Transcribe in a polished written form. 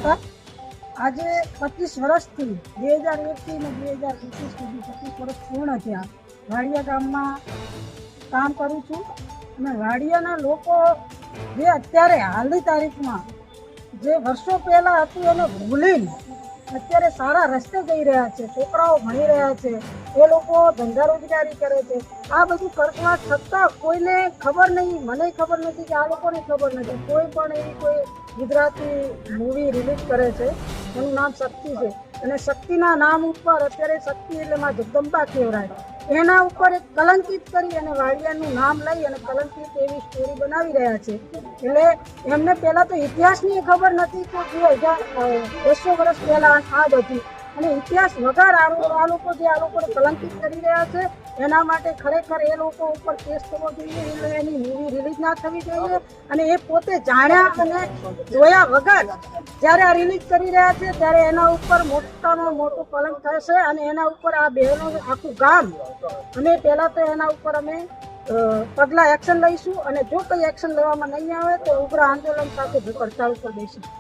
હતા। આજે 25 વર્ષથી 2001થી ને 2021 સુધી 25 વર્ષ પૂર્ણ થયા। વાડિયા ગામમાં કામ કરું છું અને વાડિયાના લોકો જે અત્યારે હાલની તારીખમાં જે વર્ષો પહેલા હતું એને ભૂલીને અત્યારે સારા રસ્તે જઈ રહ્યા છે, છોકરાઓ ભણી રહ્યા છે, એ લોકો ધંધા રોજગારી કરે છે। આ બધું કરવા છતાં કોઈને ખબર નહીં, મને ખબર નથી કે આ લોકોને ખબર નથી। કોઈ પણ એવી કોઈ ગુજરાતી મૂવી રિલીઝ કરે છે, એનું નામ શક્તિ છે અને શક્તિના નામ ઉપર અત્યારે શક્તિ એટલે માં જગદંબા કહેવાય, એના ઉપર એક કલંકિત કરી અને વાડિયાનું નામ લઈ અને કલંકિત એવી સ્ટોરી બનાવી રહ્યા છે। એટલે એમને પહેલાં તો ઇતિહાસની ખબર નથી કે 200 વર્ષ પહેલાં આ બધું અને ઇતિહાસ વગર આ લોકો જે આ લોકોને કલંકિત કરી રહ્યા છે એના માટે ખરેખર એ લોકો ઉપર કેસ થવો જોઈએ, એટલે એની મૂવી રિલીઝ ના થવી જોઈએ અને એ પોતે જાણ્યા અને જોયા વગર જ્યારે આ રિલીઝ કરી રહ્યા છે ત્યારે એના ઉપર મોટામાં મોટો કલંક થશે અને એના ઉપર આ બહેનો આખું ગામ અમે પહેલાં તો એના ઉપર અમે પગલાં એક્શન લઈશું અને જો કંઈ એક્શન લેવામાં નહીં આવે તો ઉગ્ર આંદોલન સાથે હડતાળ ઉપર બેસીશું।